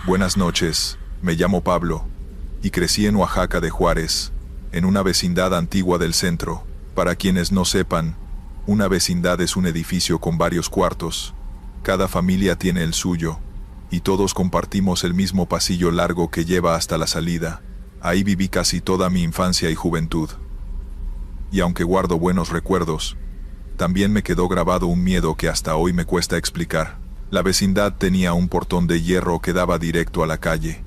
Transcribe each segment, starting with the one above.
Buenas noches, me llamo Pablo, y crecí en Oaxaca de Juárez, en una vecindad antigua del centro. Para quienes no sepan, una vecindad es un edificio con varios cuartos. Cada familia tiene el suyo, y todos compartimos el mismo pasillo largo que lleva hasta la salida. Ahí viví casi toda mi infancia y juventud. Y aunque guardo buenos recuerdos, también me quedó grabado un miedo que hasta hoy me cuesta explicar. La vecindad tenía un portón de hierro que daba directo a la calle.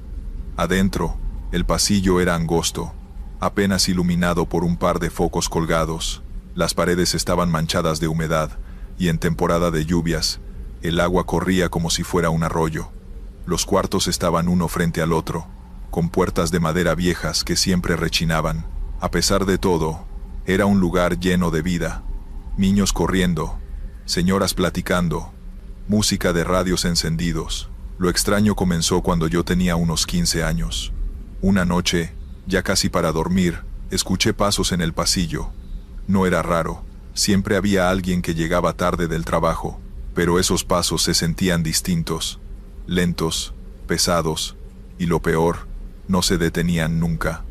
Adentro, el pasillo era angosto, apenas iluminado por un par de focos colgados. Las paredes estaban manchadas de humedad, y en temporada de lluvias, el agua corría como si fuera un arroyo. Los cuartos estaban uno frente al otro, con puertas de madera viejas que siempre rechinaban. A pesar de todo, era un lugar lleno de vida. Niños corriendo, señoras platicando, música de radios encendidos. Lo extraño comenzó cuando yo tenía unos 15 años. Una noche, ya casi para dormir, escuché pasos en el pasillo. No era raro, siempre había alguien que llegaba tarde del trabajo, pero esos pasos se sentían distintos, lentos, pesados, y lo peor, no se detenían nunca.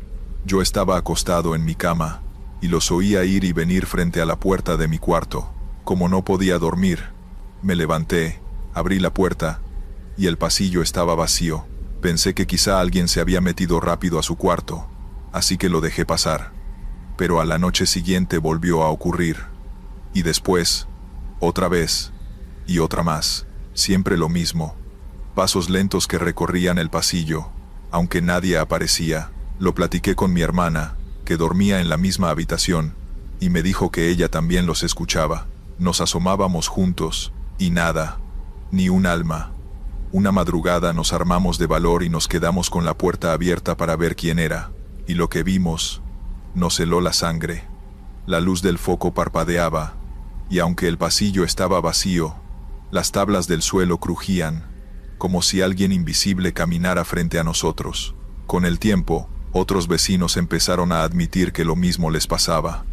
Yo estaba acostado en mi cama, y los oía ir y venir frente a la puerta de mi cuarto. Como no podía dormir, me levanté, abrí la puerta, y el pasillo estaba vacío. Pensé que quizá alguien se había metido rápido a su cuarto, así que lo dejé pasar. Pero a la noche siguiente volvió a ocurrir. Y después, otra vez, y otra más, siempre lo mismo. Pasos lentos que recorrían el pasillo, aunque nadie aparecía. Lo platiqué con mi hermana, que dormía en la misma habitación, y me dijo que ella también los escuchaba. Nos asomábamos juntos, y nada, ni un alma. Una madrugada nos armamos de valor y nos quedamos con la puerta abierta para ver quién era, y lo que vimos nos heló la sangre. La luz del foco parpadeaba, y aunque el pasillo estaba vacío, las tablas del suelo crujían, como si alguien invisible caminara frente a nosotros. Con el tiempo, otros vecinos empezaron a admitir que lo mismo les pasaba.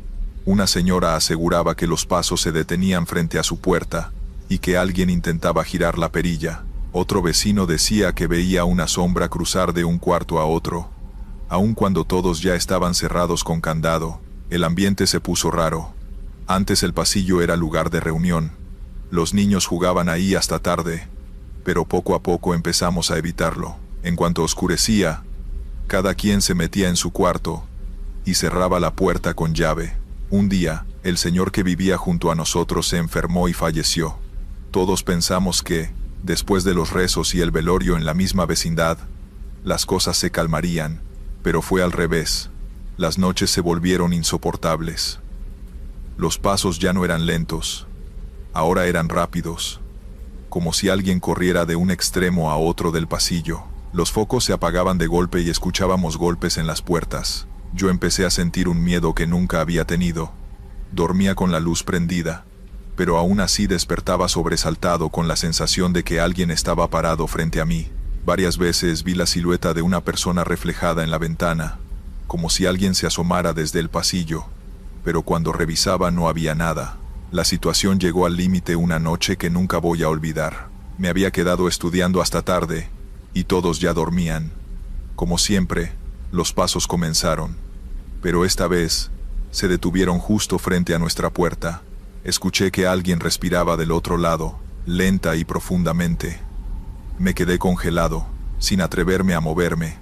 Una señora aseguraba que los pasos se detenían frente a su puerta, y que alguien intentaba girar la perilla. Otro vecino decía que veía una sombra cruzar de un cuarto a otro. Aun cuando todos ya estaban cerrados con candado, el ambiente se puso raro. Antes el pasillo era lugar de reunión. Los niños jugaban ahí hasta tarde, pero poco a poco empezamos a evitarlo. En cuanto oscurecía, cada quien se metía en su cuarto y cerraba la puerta con llave. Un día, el señor que vivía junto a nosotros se enfermó y falleció. Todos pensamos que, después de los rezos y el velorio en la misma vecindad, las cosas se calmarían, pero fue al revés. Las noches se volvieron insoportables. Los pasos ya no eran lentos, ahora eran rápidos, como si alguien corriera de un extremo a otro del pasillo. Los focos se apagaban de golpe y escuchábamos golpes en las puertas. Yo empecé a sentir un miedo que nunca había tenido. Dormía con la luz prendida, pero aún así despertaba sobresaltado con la sensación de que alguien estaba parado frente a mí. Varias veces vi la silueta de una persona reflejada en la ventana, como si alguien se asomara desde el pasillo, pero cuando revisaba no había nada. La situación llegó al límite una noche que nunca voy a olvidar. Me había quedado estudiando hasta tarde, y todos ya dormían. Como siempre, los pasos comenzaron, pero esta vez se detuvieron justo frente a nuestra puerta. Escuché que alguien respiraba del otro lado, lenta y profundamente. Me quedé congelado, sin atreverme a moverme.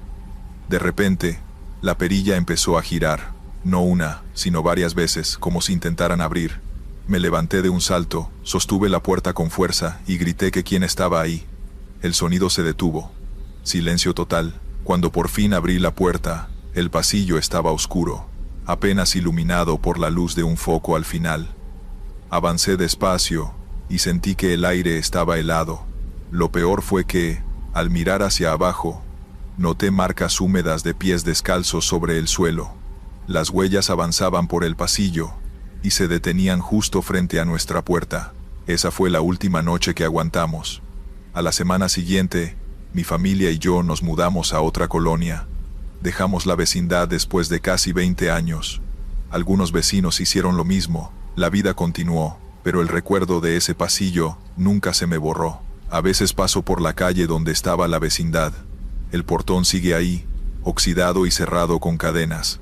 De repente, la perilla empezó a girar, no una, sino varias veces, como si intentaran abrir. Me levanté de un salto, sostuve la puerta con fuerza y grité que quién estaba ahí. El sonido se detuvo. Silencio total. Cuando por fin abrí la puerta, el pasillo estaba oscuro, apenas iluminado por la luz de un foco al final. Avancé despacio, y sentí que el aire estaba helado. Lo peor fue que, al mirar hacia abajo, noté marcas húmedas de pies descalzos sobre el suelo. Las huellas avanzaban por el pasillo, y se detenían justo frente a nuestra puerta. Esa fue la última noche que aguantamos. A la semana siguiente, mi familia y yo nos mudamos a otra colonia. Dejamos la vecindad después de casi 20 años. Algunos vecinos hicieron lo mismo. La vida continuó, pero el recuerdo de ese pasillo nunca se me borró. A veces paso por la calle donde estaba la vecindad. El portón sigue ahí, oxidado y cerrado con cadenas.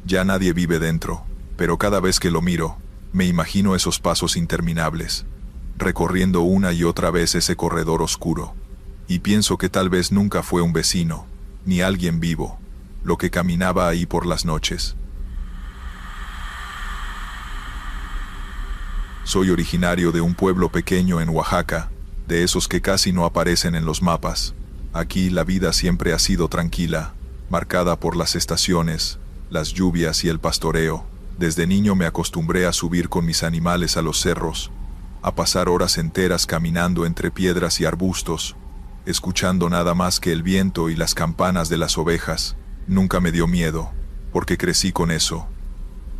Ya nadie vive dentro, pero cada vez que lo miro, me imagino esos pasos interminables, recorriendo una y otra vez ese corredor oscuro. Y pienso que tal vez nunca fue un vecino, ni alguien vivo, lo que caminaba ahí por las noches. Soy originario de un pueblo pequeño en Oaxaca, de esos que casi no aparecen en los mapas. Aquí la vida siempre ha sido tranquila, marcada por las estaciones, las lluvias y el pastoreo. Desde niño me acostumbré a subir con mis animales a los cerros, a pasar horas enteras caminando entre piedras y arbustos, escuchando nada más que el viento y las campanas de las ovejas. Nunca me dio miedo, porque crecí con eso.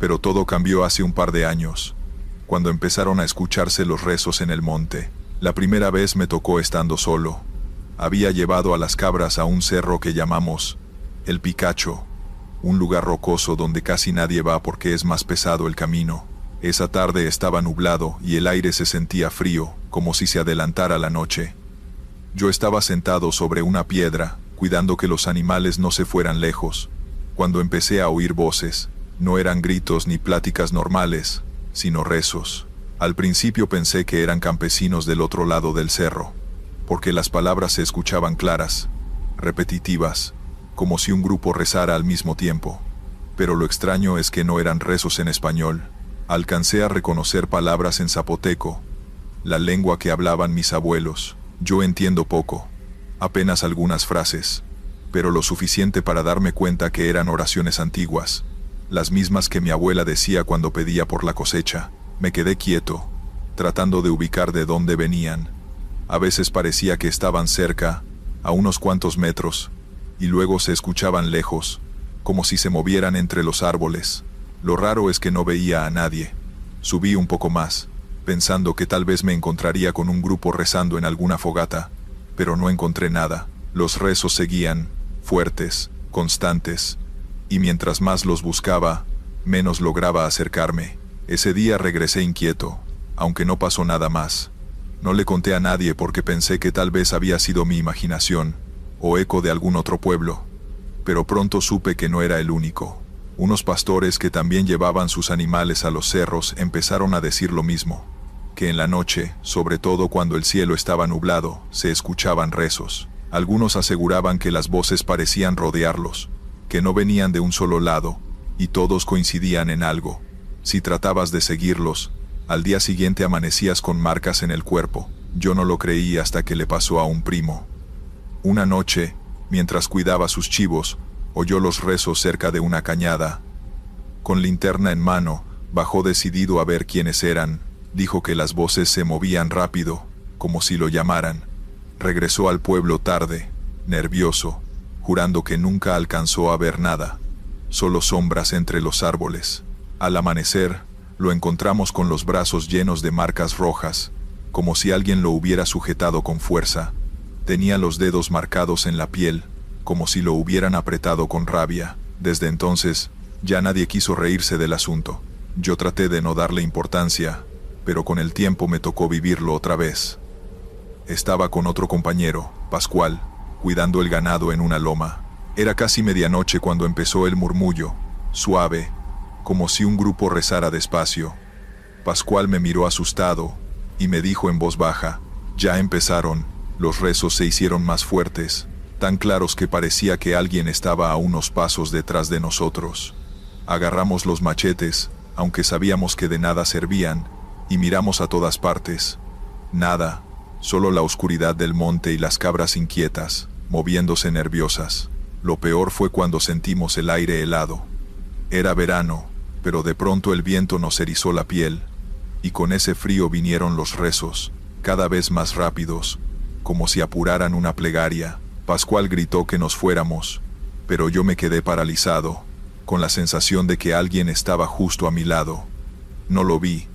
Pero todo cambió hace un par de años, cuando empezaron a escucharse los rezos en el monte. La primera vez me tocó estando solo. Había llevado a las cabras a un cerro que llamamos El Picacho, un lugar rocoso donde casi nadie va porque es más pesado el camino. Esa tarde estaba nublado y el aire se sentía frío, como si se adelantara la noche. Yo estaba sentado sobre una piedra, cuidando que los animales no se fueran lejos, cuando empecé a oír voces. No eran gritos ni pláticas normales, sino rezos. Al principio pensé que eran campesinos del otro lado del cerro, porque las palabras se escuchaban claras, repetitivas, como si un grupo rezara al mismo tiempo. Pero lo extraño es que no eran rezos en español. Alcancé a reconocer palabras en zapoteco, la lengua que hablaban mis abuelos. Yo entiendo poco, apenas algunas frases, pero lo suficiente para darme cuenta que eran oraciones antiguas, las mismas que mi abuela decía cuando pedía por la cosecha. Me quedé quieto, tratando de ubicar de dónde venían. A veces parecía que estaban cerca, a unos cuantos metros, y luego se escuchaban lejos, como si se movieran entre los árboles. Lo raro es que no veía a nadie. Subí un poco más, pensando que tal vez me encontraría con un grupo rezando en alguna fogata, pero no encontré nada. Los rezos seguían, fuertes, constantes, y mientras más los buscaba, menos lograba acercarme. Ese día regresé inquieto, aunque no pasó nada más. No le conté a nadie porque pensé que tal vez había sido mi imaginación, o eco de algún otro pueblo. Pero pronto supe que no era el único. Unos pastores que también llevaban sus animales a los cerros empezaron a decir lo mismo, que en la noche, sobre todo cuando el cielo estaba nublado, se escuchaban rezos. Algunos aseguraban que las voces parecían rodearlos, que no venían de un solo lado, y todos coincidían en algo. Si tratabas de seguirlos, al día siguiente amanecías con marcas en el cuerpo. Yo no lo creí hasta que le pasó a un primo. Una noche, mientras cuidaba sus chivos, oyó los rezos cerca de una cañada. Con linterna en mano, bajó decidido a ver quiénes eran. Dijo que las voces se movían rápido, como si lo llamaran. Regresó al pueblo tarde, nervioso, jurando que nunca alcanzó a ver nada, solo sombras entre los árboles. Al amanecer, lo encontramos con los brazos llenos de marcas rojas, como si alguien lo hubiera sujetado con fuerza. Tenía los dedos marcados en la piel, como si lo hubieran apretado con rabia. Desde entonces, ya nadie quiso reírse del asunto. Yo traté de no darle importancia, pero con el tiempo me tocó vivirlo otra vez. Estaba con otro compañero, Pascual, cuidando el ganado en una loma. Era casi medianoche cuando empezó el murmullo, suave, como si un grupo rezara despacio. Pascual me miró asustado, y me dijo en voz baja, «Ya empezaron». Los rezos se hicieron más fuertes, tan claros que parecía que alguien estaba a unos pasos detrás de nosotros. Agarramos los machetes, aunque sabíamos que de nada servían, y miramos a todas partes. Nada, solo la oscuridad del monte y las cabras inquietas, moviéndose nerviosas. Lo peor fue cuando sentimos el aire helado. Era verano, pero de pronto el viento nos erizó la piel, y con ese frío vinieron los rezos, cada vez más rápidos, como si apuraran una plegaria. Pascual gritó que nos fuéramos, pero yo me quedé paralizado, con la sensación de que alguien estaba justo a mi lado. No lo vi,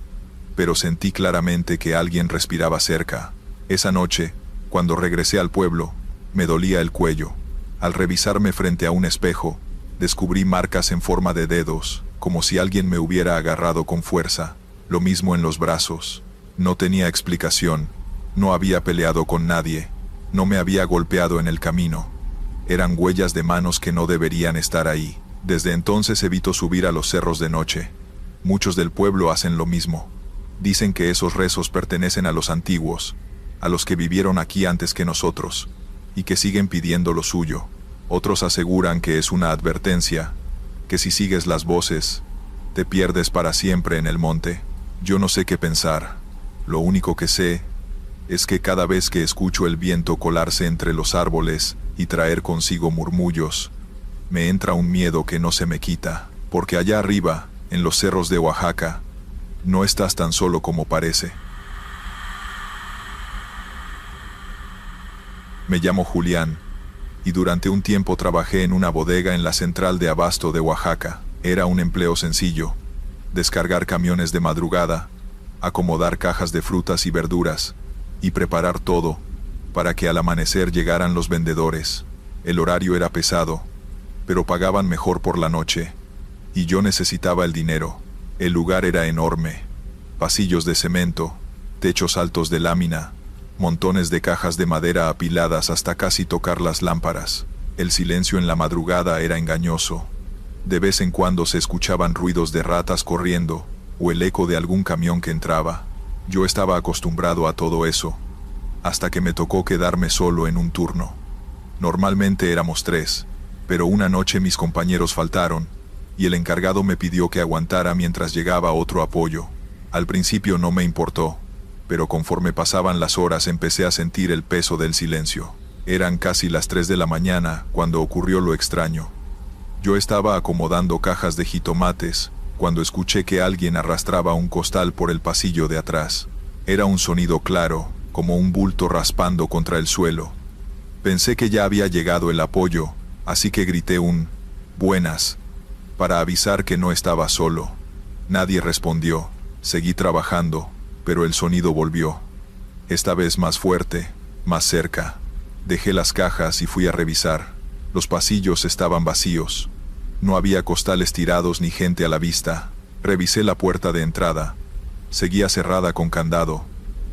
pero sentí claramente que alguien respiraba cerca. Esa noche, cuando regresé al pueblo, me dolía el cuello. Al revisarme frente a un espejo, descubrí marcas en forma de dedos, como si alguien me hubiera agarrado con fuerza. Lo mismo en los brazos. No tenía explicación, No había peleado con nadie, no me había golpeado en el camino. Eran huellas de manos que no deberían estar ahí. Desde entonces evito subir a los cerros de noche. Muchos del pueblo hacen lo mismo. Dicen que esos rezos pertenecen a los antiguos, a los que vivieron aquí antes que nosotros, y que siguen pidiendo lo suyo. Otros aseguran que es una advertencia, que si sigues las voces, te pierdes para siempre en el monte. Yo no sé qué pensar. Lo único que sé es que cada vez que escucho el viento colarse entre los árboles y traer consigo murmullos, me entra un miedo que no se me quita, porque allá arriba, en los cerros de Oaxaca, no estás tan solo como parece. Me llamo Julián, y durante un tiempo trabajé en una bodega en la central de abasto de Oaxaca. Era un empleo sencillo: descargar camiones de madrugada, acomodar cajas de frutas y verduras, y preparar todo para que al amanecer llegaran los vendedores. El horario era pesado, pero pagaban mejor por la noche, y yo necesitaba el dinero. El lugar era enorme: pasillos de cemento, techos altos de lámina, montones de cajas de madera apiladas hasta casi tocar las lámparas. El silencio en la madrugada era engañoso. De vez en cuando se escuchaban ruidos de ratas corriendo, o el eco de algún camión que entraba. Yo estaba acostumbrado a todo eso, hasta que me tocó quedarme solo en un turno. Normalmente éramos 3, pero una noche mis compañeros faltaron, y el encargado me pidió que aguantara mientras llegaba otro apoyo. Al principio no me importó, pero conforme pasaban las horas empecé a sentir el peso del silencio. Eran casi las 3 de la mañana cuando ocurrió lo extraño. Yo estaba acomodando cajas de jitomates cuando escuché que alguien arrastraba un costal por el pasillo de atrás. Era un sonido claro, como un bulto raspando contra el suelo. Pensé que ya había llegado el apoyo, así que grité un «buenas» para avisar que no estaba solo. Nadie respondió. Seguí trabajando, pero el sonido volvió. Esta vez más fuerte, más cerca. Dejé las cajas y fui a revisar. Los pasillos estaban vacíos. No había costales tirados ni gente a la vista. Revisé la puerta de entrada. Seguía cerrada con candado,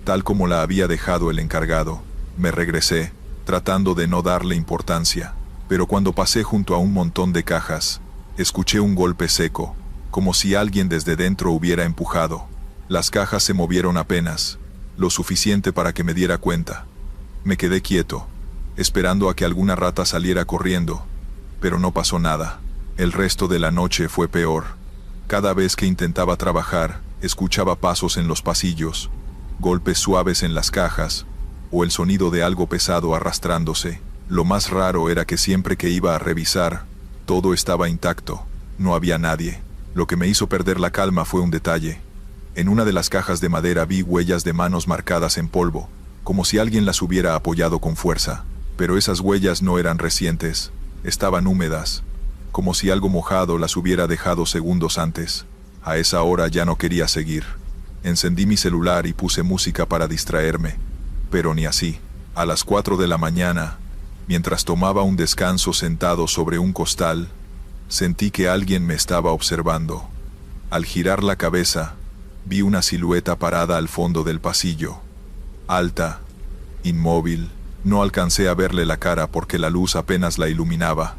tal como la había dejado el encargado. Me regresé, tratando de no darle importancia, pero cuando pasé junto a un montón de cajas, escuché un golpe seco, como si alguien desde dentro hubiera empujado. Las cajas se movieron apenas, lo suficiente para que me diera cuenta. Me quedé quieto, esperando a que alguna rata saliera corriendo, pero no pasó nada. El resto de la noche fue peor. Cada vez que intentaba trabajar, escuchaba pasos en los pasillos, golpes suaves en las cajas, o el sonido de algo pesado arrastrándose. Lo más raro era que siempre que iba a revisar, todo estaba intacto, no había nadie. Lo que me hizo perder la calma fue un detalle. En una de las cajas de madera vi huellas de manos marcadas en polvo, como si alguien las hubiera apoyado con fuerza. Pero esas huellas no eran recientes, estaban húmedas, como si algo mojado las hubiera dejado segundos antes. A esa hora ya no quería seguir. Encendí mi celular y puse música para distraerme, pero ni así. A las 4 de la mañana, mientras tomaba un descanso sentado sobre un costal, sentí que alguien me estaba observando. Al girar la cabeza, vi una silueta parada al fondo del pasillo. Alta, inmóvil, no alcancé a verle la cara porque la luz apenas la iluminaba,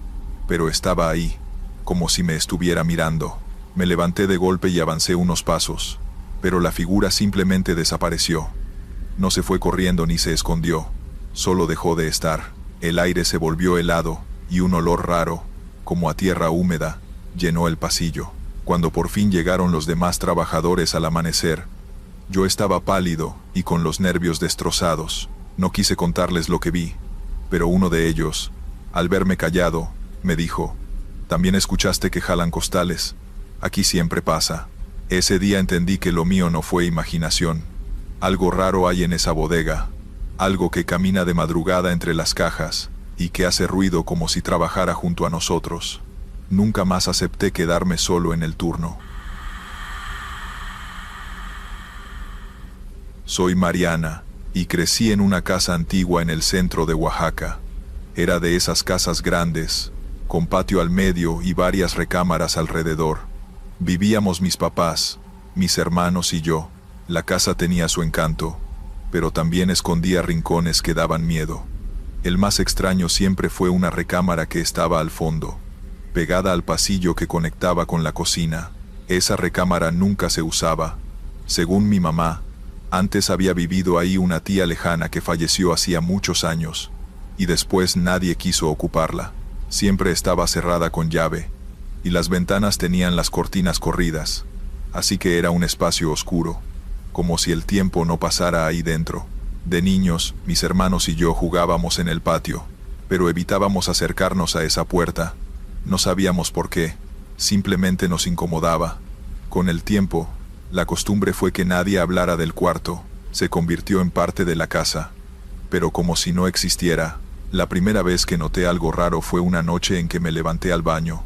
pero estaba ahí, como si me estuviera mirando. Me levanté de golpe y avancé unos pasos, pero la figura simplemente desapareció. No se fue corriendo ni se escondió, solo dejó de estar. El aire se volvió helado, y un olor raro, como a tierra húmeda, llenó el pasillo. Cuando por fin llegaron los demás trabajadores al amanecer, yo estaba pálido y con los nervios destrozados. No quise contarles lo que vi, pero uno de ellos, al verme callado, me dijo: «¿También escuchaste que jalan costales? Aquí siempre pasa». Ese día entendí que lo mío no fue imaginación. Algo raro hay en esa bodega, algo que camina de madrugada entre las cajas y que hace ruido como si trabajara junto a nosotros. Nunca más acepté quedarme solo en el turno. Soy Mariana, y crecí en una casa antigua en el centro de Oaxaca. Era de esas casas grandes, con patio al medio y varias recámaras alrededor. Vivíamos mis papás, mis hermanos y yo. La casa tenía su encanto. pero también escondía rincones que daban miedo. El más extraño siempre fue una recámara que estaba al fondo, pegada al pasillo que conectaba con la cocina. Esa recámara nunca se usaba. Según mi mamá, antes había vivido ahí una tía lejana que falleció hacía muchos años, y después nadie quiso ocuparla. Siempre estaba cerrada con llave, y las ventanas tenían las cortinas corridas, así que era un espacio oscuro, como si el tiempo no pasara ahí dentro. De niños, mis hermanos y yo jugábamos en el patio, pero evitábamos acercarnos a esa puerta. No sabíamos por qué, simplemente nos incomodaba. Con el tiempo, la costumbre fue que nadie hablara del cuarto, se convirtió en parte de la casa. Pero como si no existiera, la primera vez que noté algo raro fue una noche en que me levanté al baño.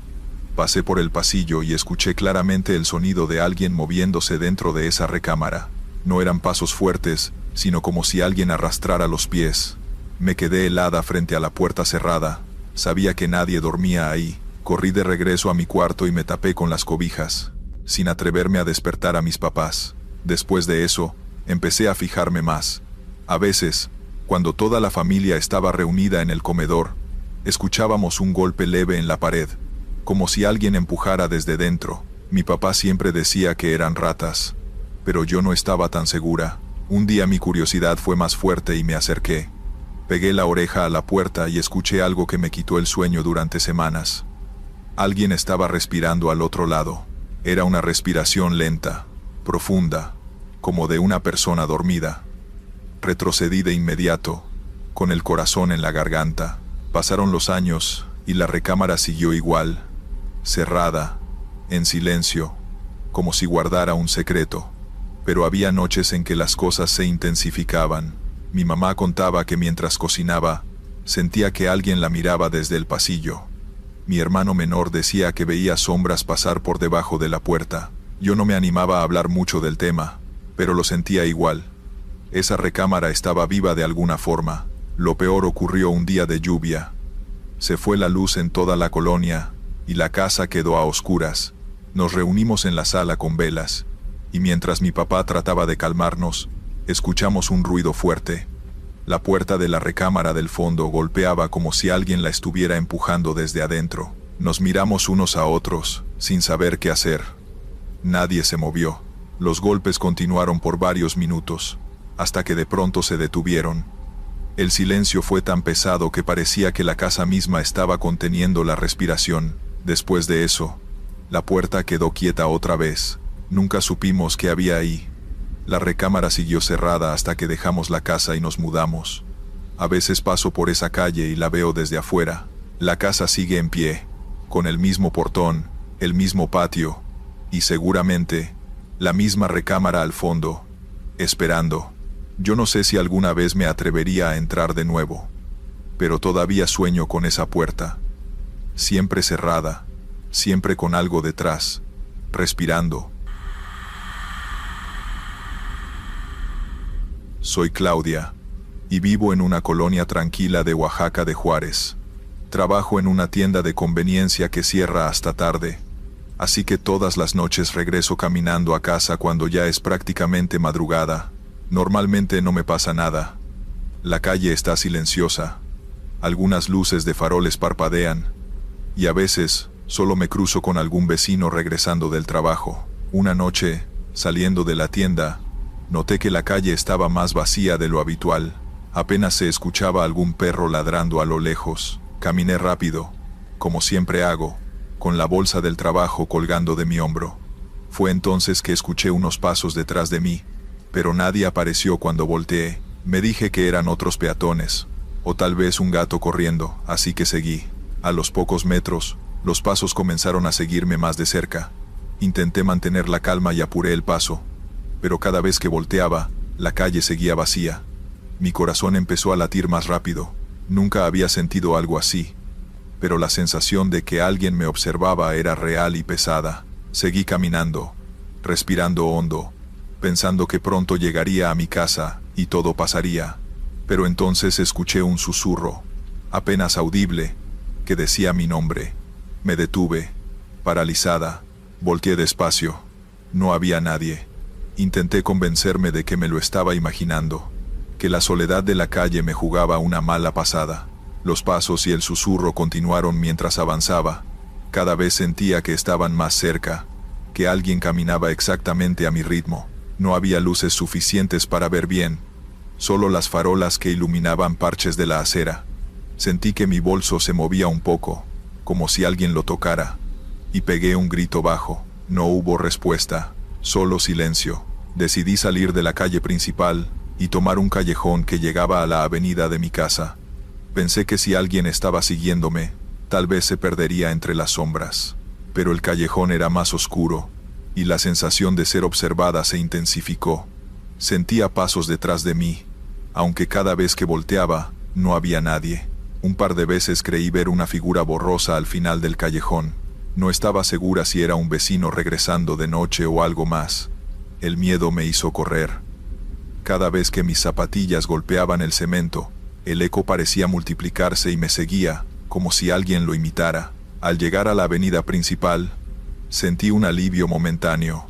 Pasé por el pasillo y escuché claramente el sonido de alguien moviéndose dentro de esa recámara. No eran pasos fuertes, sino como si alguien arrastrara los pies. Me quedé helada frente a la puerta cerrada. Sabía que nadie dormía ahí. Corrí de regreso a mi cuarto y me tapé con las cobijas, sin atreverme a despertar a mis papás. Después de eso, empecé a fijarme más. A veces, cuando toda la familia estaba reunida en el comedor, escuchábamos un golpe leve en la pared, como si alguien empujara desde dentro. Mi papá siempre decía que eran ratas, pero yo no estaba tan segura. Un día mi curiosidad fue más fuerte y me acerqué. Pegué la oreja a la puerta y escuché algo que me quitó el sueño durante semanas. Alguien estaba respirando al otro lado. Era una respiración lenta, profunda, como de una persona dormida. Retrocedí de inmediato, con el corazón en la garganta. Pasaron los años y la recámara siguió igual, cerrada, en silencio, como si guardara un secreto. Pero había noches en que las cosas se intensificaban. Mi mamá contaba que mientras cocinaba, sentía que alguien la miraba desde el pasillo. Mi hermano menor decía que veía sombras pasar por debajo de la puerta. Yo no me animaba a hablar mucho del tema, pero lo sentía igual. Esa recámara estaba viva de alguna forma. Lo peor ocurrió un día de lluvia. Se fue la luz en toda la colonia, y la casa quedó a oscuras. Nos reunimos en la sala con velas, y mientras mi papá trataba de calmarnos, escuchamos un ruido fuerte. La puerta de la recámara del fondo golpeaba como si alguien la estuviera empujando desde adentro. Nos miramos unos a otros, sin saber qué hacer. Nadie se movió. Los golpes continuaron por varios minutos, hasta que de pronto se detuvieron. El silencio fue tan pesado que parecía que la casa misma estaba conteniendo la respiración. Después de eso, la puerta quedó quieta otra vez. Nunca supimos qué había ahí. La recámara siguió cerrada hasta que dejamos la casa y nos mudamos. A veces paso por esa calle y la veo desde afuera. La casa sigue en pie, con el mismo portón, el mismo patio, y seguramente, la misma recámara al fondo, esperando. Yo no sé si alguna vez me atrevería a entrar de nuevo, pero todavía sueño con esa puerta. Siempre cerrada, siempre con algo detrás, respirando. Soy Claudia, y vivo en una colonia tranquila de Oaxaca de Juárez. Trabajo en una tienda de conveniencia que cierra hasta tarde, así que todas las noches regreso caminando a casa cuando ya es prácticamente madrugada. Normalmente no me pasa nada. La calle está silenciosa. Algunas luces de faroles parpadean, y a veces solo me cruzo con algún vecino regresando del trabajo. Una noche, saliendo de la tienda, noté que la calle estaba más vacía de lo habitual. Apenas se escuchaba algún perro ladrando a lo lejos. Caminé rápido, como siempre hago, con la bolsa del trabajo colgando de mi hombro. Fue entonces que escuché unos pasos detrás de mí, pero nadie apareció cuando volteé. Me dije que eran otros peatones, o tal vez un gato corriendo, así que seguí. A los pocos metros, los pasos comenzaron a seguirme más de cerca. Intenté mantener la calma y apuré el paso, pero cada vez que volteaba, la calle seguía vacía. Mi corazón empezó a latir más rápido. Nunca había sentido algo así, pero la sensación de que alguien me observaba era real y pesada. Seguí caminando, respirando hondo, pensando que pronto llegaría a mi casa y todo pasaría. Pero entonces escuché un susurro, apenas audible, que decía mi nombre. Me detuve, paralizada. Volteé despacio. No había nadie. Intenté convencerme de que me lo estaba imaginando, que la soledad de la calle me jugaba una mala pasada. Los pasos y el susurro continuaron mientras avanzaba. Cada vez sentía que estaban más cerca, que alguien caminaba exactamente a mi ritmo. No había luces suficientes para ver bien, solo las farolas que iluminaban parches de la acera. Sentí que mi bolso se movía un poco, como si alguien lo tocara, y pegué un grito bajo. No hubo respuesta, solo silencio. Decidí salir de la calle principal y tomar un callejón que llegaba a la avenida de mi casa. Pensé que si alguien estaba siguiéndome, tal vez se perdería entre las sombras. Pero el callejón era más oscuro, y la sensación de ser observada se intensificó. Sentía pasos detrás de mí, aunque cada vez que volteaba, no había nadie. Un par de veces creí ver una figura borrosa al final del callejón. No estaba segura si era un vecino regresando de noche o algo más. El miedo me hizo correr. Cada vez que mis zapatillas golpeaban el cemento, el eco parecía multiplicarse y me seguía, como si alguien lo imitara. Al llegar a la avenida principal, sentí un alivio momentáneo.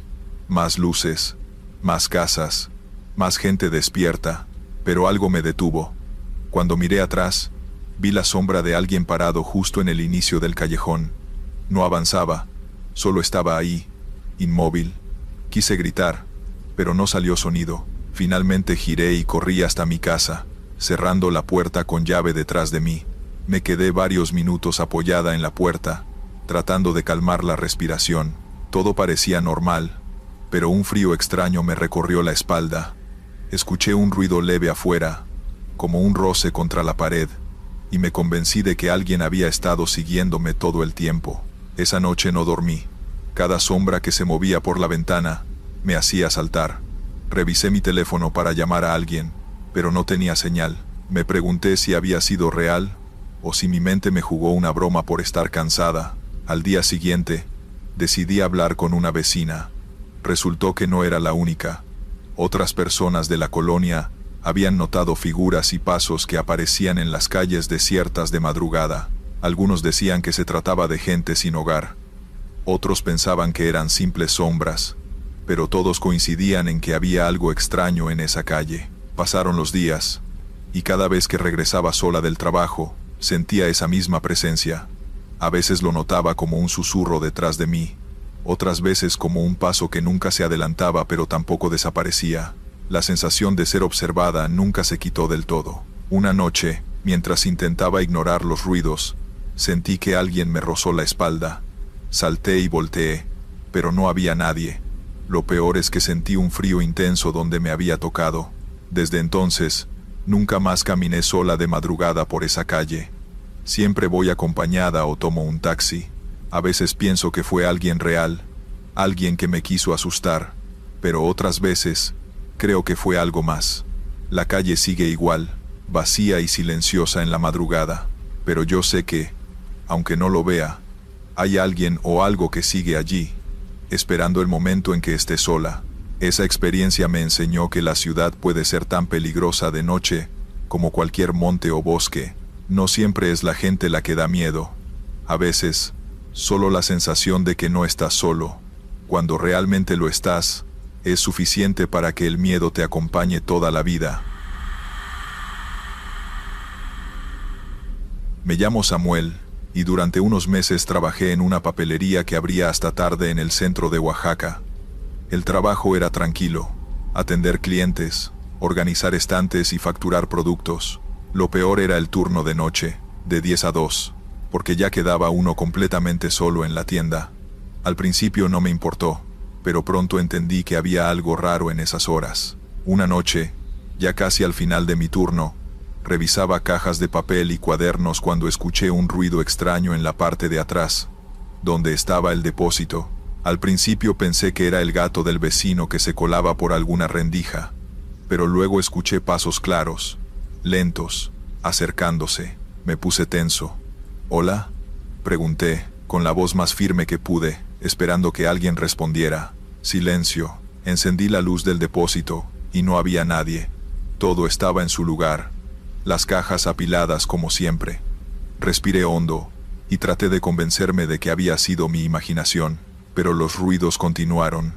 Más luces, más casas, más gente despierta, pero algo me detuvo. Cuando miré atrás, vi la sombra de alguien parado justo en el inicio del callejón. No avanzaba, solo estaba ahí, inmóvil. Quise gritar, pero no salió sonido. Finalmente giré y corrí hasta mi casa, cerrando la puerta con llave detrás de mí. Me quedé varios minutos apoyada en la puerta, tratando de calmar la respiración. Todo parecía normal, pero un frío extraño me recorrió la espalda. Escuché un ruido leve afuera, como un roce contra la pared, y me convencí de que alguien había estado siguiéndome todo el tiempo. Esa noche no dormí. Cada sombra que se movía por la ventana me hacía saltar. Revisé mi teléfono para llamar a alguien, pero no tenía señal. Me pregunté si había sido real, o si mi mente me jugó una broma por estar cansada. Al día siguiente, decidí hablar con una vecina. Resultó que no era la única. Otras personas de la colonia habían notado figuras y pasos que aparecían en las calles desiertas de madrugada. Algunos decían que se trataba de gente sin hogar. Otros pensaban que eran simples sombras, pero todos coincidían en que había algo extraño en esa calle. Pasaron los días, y cada vez que regresaba sola del trabajo, sentía esa misma presencia. A veces lo notaba como un susurro detrás de mí, otras veces como un paso que nunca se adelantaba pero tampoco desaparecía. La sensación de ser observada nunca se quitó del todo. Una noche, mientras intentaba ignorar los ruidos, sentí que alguien me rozó la espalda. Salté y volteé, pero no había nadie. Lo peor es que sentí un frío intenso donde me había tocado. Desde entonces, nunca más caminé sola de madrugada por esa calle. Siempre voy acompañada o tomo un taxi. A veces pienso que fue alguien real, alguien que me quiso asustar, pero otras veces creo que fue algo más. La calle sigue igual, vacía y silenciosa en la madrugada, pero yo sé que, aunque no lo vea, hay alguien o algo que sigue allí, esperando el momento en que esté sola. Esa experiencia me enseñó que la ciudad puede ser tan peligrosa de noche como cualquier monte o bosque. No siempre es la gente la que da miedo. A veces, solo la sensación de que no estás solo, cuando realmente lo estás, es suficiente para que el miedo te acompañe toda la vida. Me llamo Samuel, y durante unos meses trabajé en una papelería que abría hasta tarde en el centro de Oaxaca. El trabajo era tranquilo: atender clientes, organizar estantes y facturar productos. Lo peor era el turno de noche, de 10 a 2, porque ya quedaba uno completamente solo en la tienda. Al principio no me importó, pero pronto entendí que había algo raro en esas horas. Una noche, ya casi al final de mi turno, revisaba cajas de papel y cuadernos cuando escuché un ruido extraño en la parte de atrás, donde estaba el depósito. Al principio pensé que era el gato del vecino que se colaba por alguna rendija, pero luego escuché pasos claros, lentos, acercándose. Me puse tenso. ¿Hola?, pregunté, con la voz más firme que pude, esperando que alguien respondiera. Silencio. Encendí la luz del depósito, y no había nadie. Todo estaba en su lugar, las cajas apiladas como siempre. Respiré hondo, y traté de convencerme de que había sido mi imaginación, pero los ruidos continuaron.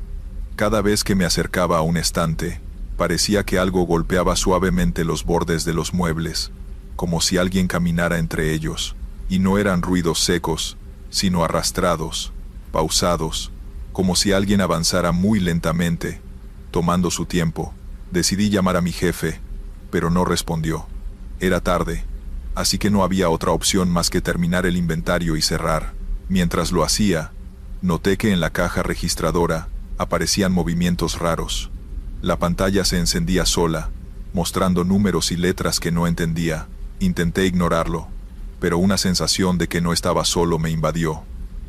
Cada vez que me acercaba a un estante, Parecía que algo golpeaba suavemente los bordes de los muebles, como si alguien caminara entre ellos, y no eran ruidos secos, sino arrastrados, pausados, como si alguien avanzara muy lentamente, tomando su tiempo. Decidí llamar a mi jefe, pero no respondió. Era tarde, así que no había otra opción más que terminar el inventario y cerrar. Mientras lo hacía, noté que en la caja registradora aparecían movimientos raros. La pantalla se encendía sola, mostrando números y letras que no entendía. Intenté ignorarlo, pero una sensación de que no estaba solo me invadió.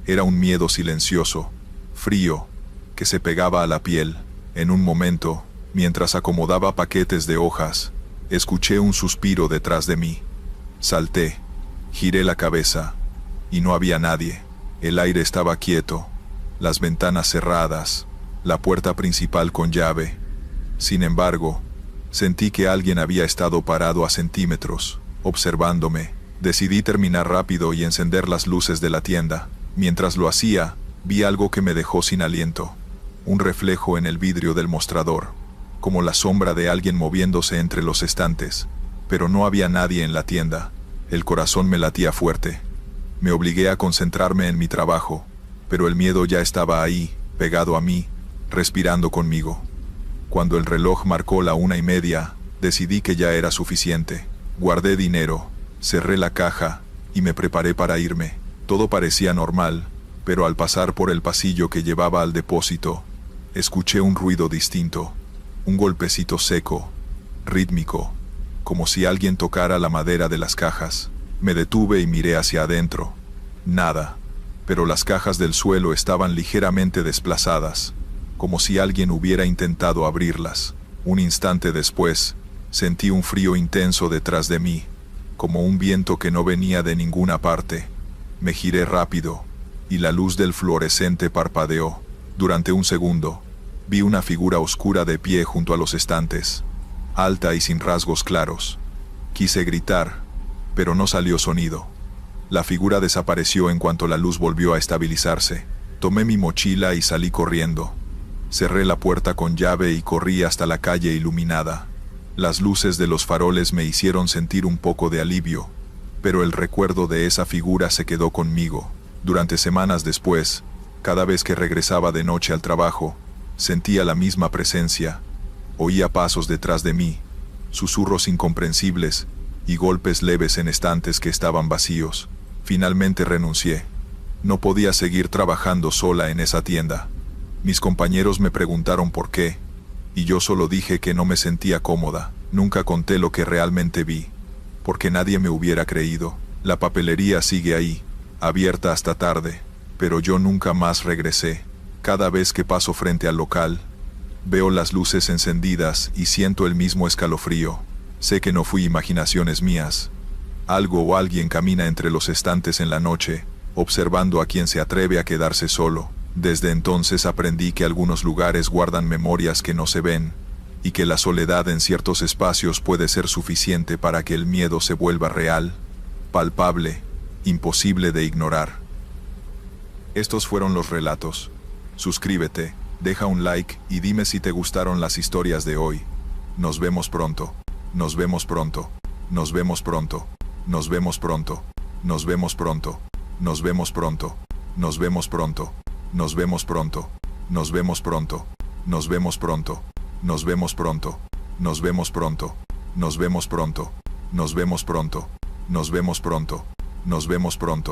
Era un miedo silencioso, frío, que se pegaba a la piel. En un momento, mientras acomodaba paquetes de hojas, escuché un suspiro detrás de mí. Salté, giré la cabeza, y no había nadie. El aire estaba quieto, las ventanas cerradas, la puerta principal con llave. Sin embargo, sentí que alguien había estado parado a centímetros, observándome. Decidí terminar rápido y encender las luces de la tienda. Mientras lo hacía, vi algo que me dejó sin aliento. Un reflejo en el vidrio del mostrador, como la sombra de alguien moviéndose entre los estantes. Pero no había nadie en la tienda. El corazón me latía fuerte. Me obligué a concentrarme en mi trabajo, pero el miedo ya estaba ahí, pegado a mí, respirando conmigo. Cuando el reloj marcó la 1:30, decidí que ya era suficiente. Guardé dinero, cerré la caja y me preparé para irme. Todo parecía normal, pero al pasar por el pasillo que llevaba al depósito, escuché un ruido distinto, un golpecito seco, rítmico, como si alguien tocara la madera de las cajas. Me detuve y miré hacia adentro. Nada, pero las cajas del suelo estaban ligeramente desplazadas, como si alguien hubiera intentado abrirlas. Un instante después, sentí un frío intenso detrás de mí, como un viento que no venía de ninguna parte. Me giré rápido, y la luz del fluorescente parpadeó. Durante un segundo, vi una figura oscura de pie junto a los estantes, alta y sin rasgos claros. Quise gritar, pero no salió sonido. La figura desapareció en cuanto la luz volvió a estabilizarse. Tomé mi mochila y salí corriendo. Cerré la puerta con llave y corrí hasta la calle iluminada. Las luces de los faroles me hicieron sentir un poco de alivio, pero el recuerdo de esa figura se quedó conmigo. Durante semanas después, cada vez que regresaba de noche al trabajo, sentía la misma presencia. Oía pasos detrás de mí, susurros incomprensibles y golpes leves en estantes que estaban vacíos. Finalmente renuncié. No podía seguir trabajando sola en esa tienda. Mis compañeros me preguntaron por qué, y yo solo dije que no me sentía cómoda. Nunca conté lo que realmente vi, porque nadie me hubiera creído. La papelería sigue ahí, abierta hasta tarde, pero yo nunca más regresé. Cada vez que paso frente al local, veo las luces encendidas y siento el mismo escalofrío. Sé que no fui imaginaciones mías. Algo o alguien camina entre los estantes en la noche, observando a quien se atreve a quedarse solo. Desde entonces aprendí que algunos lugares guardan memorias que no se ven, y que la soledad en ciertos espacios puede ser suficiente para que el miedo se vuelva real, palpable, imposible de ignorar. Estos fueron los relatos. Suscríbete, deja un like y dime si te gustaron las historias de hoy. Nos vemos pronto. Nos vemos pronto. Nos vemos pronto. Nos vemos pronto. Nos vemos pronto. Nos vemos pronto. Nos vemos pronto. Nos vemos pronto. Nos vemos pronto. Nos vemos pronto. Nos vemos pronto. Nos vemos pronto. Nos vemos pronto. Nos vemos pronto. Nos vemos pronto. Nos vemos pronto.